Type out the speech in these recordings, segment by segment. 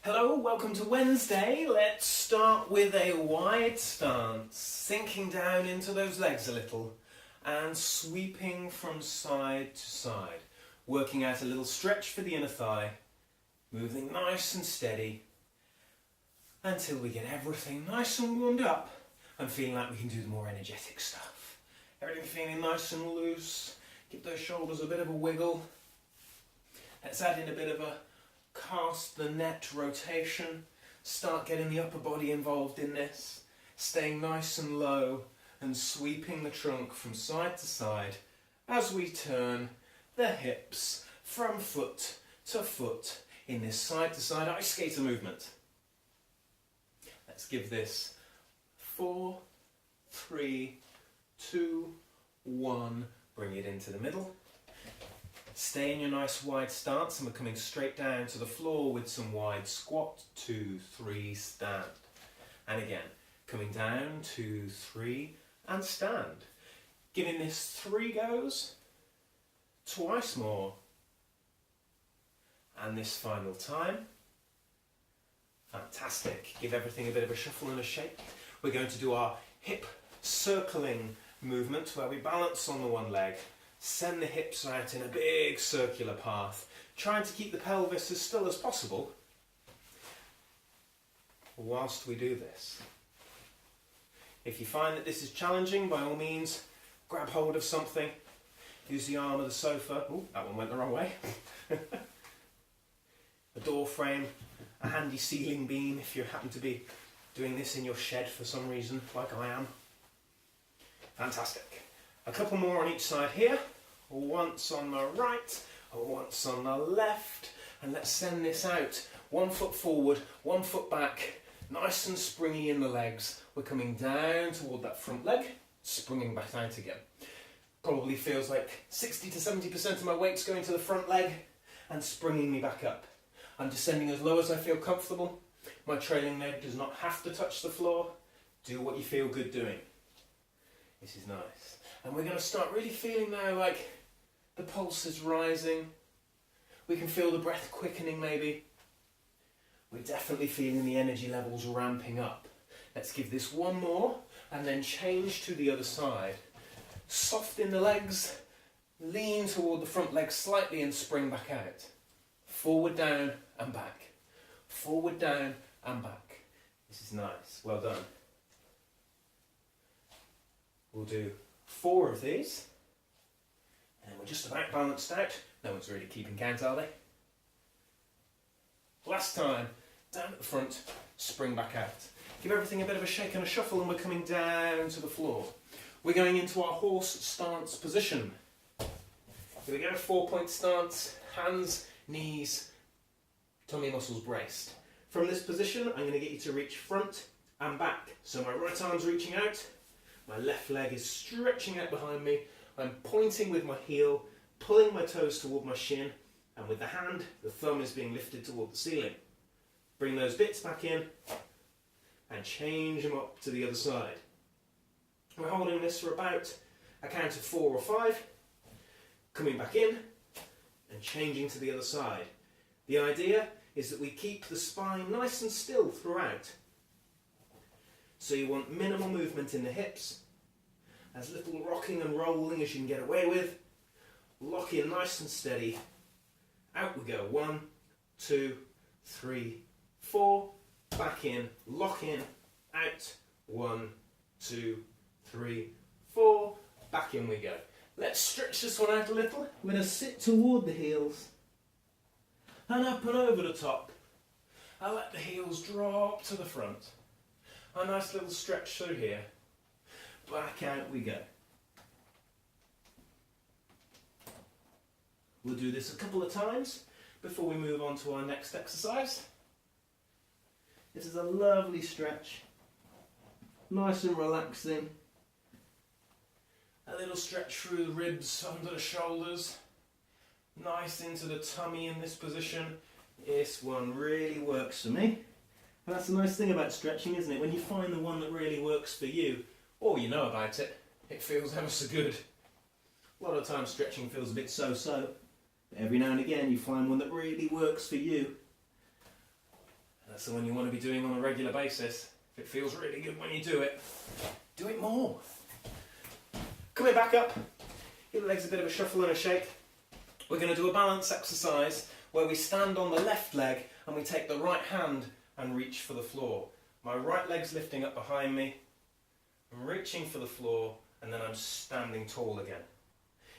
Hello, welcome to Wednesday. Let's start with a wide stance, sinking down into those legs a little and sweeping from side to side, working out a little stretch for the inner thigh, moving nice and steady until we get everything nice and warmed up and feeling like we can do the more energetic stuff. Everything feeling nice and loose, give those shoulders a bit of a wiggle. Let's add in a bit of a cast the net rotation, start getting the upper body involved in this, staying nice and low and sweeping the trunk from side to side as we turn the hips from foot to foot in this side to side ice skater movement. Let's give this 4, 3, 2, 1, bring it into the middle. Stay in your nice wide stance and we're coming straight down to the floor with some wide squat, 2, 3, stand. And again, coming down, 2, 3, and stand. Giving this 3 goes, twice more. And this final time. Fantastic. Give everything a bit of a shuffle and a shake. We're going to do our hip circling movement where we balance on the one leg. Send the hips out in a big circular path, trying to keep the pelvis as still as possible whilst we do this. If you find that this is challenging, by all means, grab hold of something, use the arm of the sofa. Ooh, that one went the wrong way. A door frame, a handy ceiling beam if you happen to be doing this in your shed for some reason, like I am. Fantastic. A couple more on each side here, once on the right, once on the left, and let's send this out. 1 foot forward, 1 foot back, nice and springy in the legs. We're coming down toward that front leg, springing back out again. Probably feels like 60 to 70% of my weight's going to the front leg and springing me back up. I'm descending as low as I feel comfortable. My trailing leg does not have to touch the floor. Do what you feel good doing. This is nice. And we're going to start really feeling now like the pulse is rising. We can feel the breath quickening maybe. We're definitely feeling the energy levels ramping up. Let's give this one more and then change to the other side. Soft in the legs, lean toward the front leg slightly and spring back out. Forward, down and back. Forward, down and back. This is nice. Well done. We'll do 4 of these, and we're just about balanced out. No one's really keeping count, are they? Last time, down at the front, spring back out. Give everything a bit of a shake and a shuffle, and we're coming down to the floor. We're going into our horse stance position. Here we go, 4-point stance, hands, knees, tummy muscles braced. From this position, I'm going to get you to reach front and back. So my right arm's reaching out. My left leg is stretching out behind me. I'm pointing with my heel, pulling my toes toward my shin, and with the hand, the thumb is being lifted toward the ceiling. Bring those bits back in and change them up to the other side. We're holding this for about a count of 4 or 5, coming back in and changing to the other side. The idea is that we keep the spine nice and still throughout. So you want minimal movement in the hips, as little rocking and rolling as you can get away with. Lock in nice and steady. Out we go. 1, 2, 3, 4. Back in, lock in, out. 1, 2, 3, 4. Back in we go. Let's stretch this one out a little. We're going to sit toward the heels and up and over the top. I'll let the heels drop to the front. A nice little stretch through here. Back out we go. We'll do this a couple of times before we move on to our next exercise. This is a lovely stretch. Nice and relaxing. A little stretch through the ribs, under the shoulders. Nice into the tummy in this position. This one really works for me. And that's the nice thing about stretching, isn't it? When you find the one that really works for you, or you know about it, it feels ever so good. A lot of times stretching feels a bit so-so, but every now and again you find one that really works for you. That's the one you want to be doing on a regular basis. If it feels really good when you do it more. Coming back up, give the legs a bit of a shuffle and a shake. We're going to do a balance exercise where we stand on the left leg and we take the right hand and reach for the floor. My right leg's lifting up behind me, I'm reaching for the floor, and then I'm standing tall again.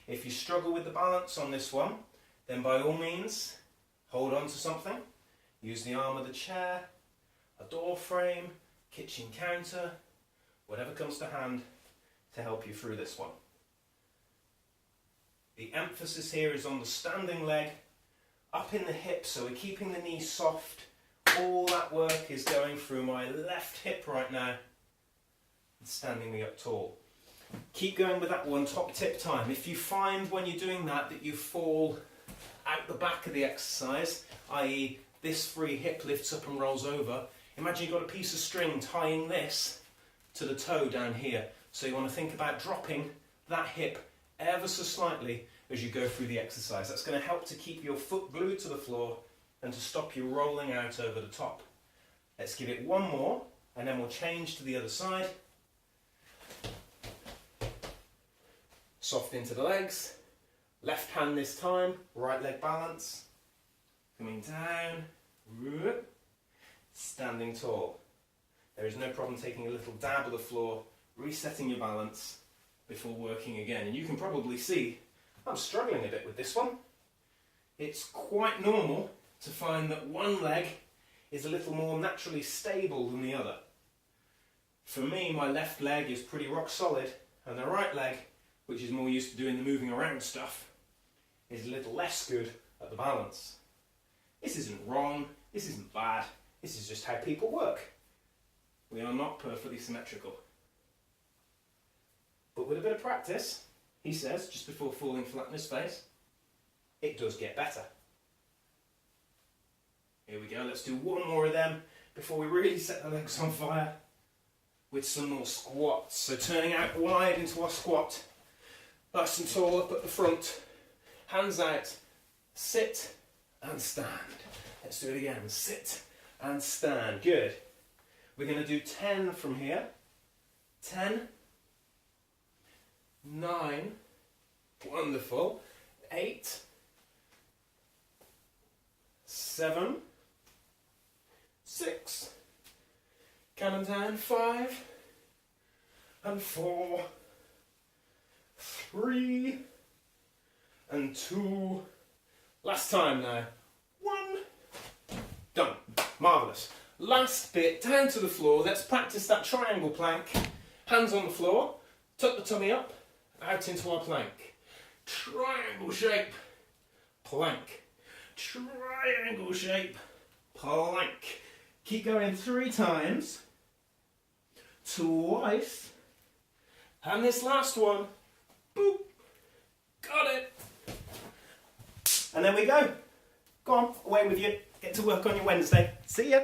If you struggle with the balance on this one, then by all means, hold on to something. Use the arm of the chair, a door frame, kitchen counter, whatever comes to hand to help you through this one. The emphasis here is on the standing leg, up in the hip, so we're keeping the knee soft. All that work is going through my left hip right now and standing me up tall. Keep going with that one, top tip time. If you find when you're doing that you fall out the back of the exercise, i.e. this free hip lifts up and rolls over, imagine you've got a piece of string tying this to the toe down here. So you want to think about dropping that hip ever so slightly as you go through the exercise. That's going to help to keep your foot glued to the floor and to stop you rolling out over the top. Let's give it one more and then we'll change to the other side. Soft into the legs, left hand this time, right leg balance, coming down, standing tall. There is no problem taking a little dab of the floor, resetting your balance before working again. And you can probably see I'm struggling a bit with this one. It's quite normal to find that one leg is a little more naturally stable than the other. For me, my left leg is pretty rock solid, and the right leg, which is more used to doing the moving around stuff, is a little less good at the balance. This isn't wrong, this isn't bad, this is just how people work. We are not perfectly symmetrical. But with a bit of practice, he says, just before falling flat on his face, it does get better. Here we go, let's do one more of them before we really set the legs on fire with some more squats. So turning out wide into our squat, nice and tall up at the front, hands out, sit and stand. Let's do it again, sit and stand, good. We're going to do 10 from here, 10, 9, wonderful, 8, 7, 6, count them down, 5, and 4, 3, and 2, last time now, 1, done, marvellous. Last bit, down to the floor, let's practice that triangle plank, hands on the floor, tuck the tummy up, out into our plank. Triangle shape, plank. Triangle shape, plank. Keep going 3 times, twice, and this last one, boop, got it. And then we go. Go on, away with you. Get to work on your Wednesday. See ya.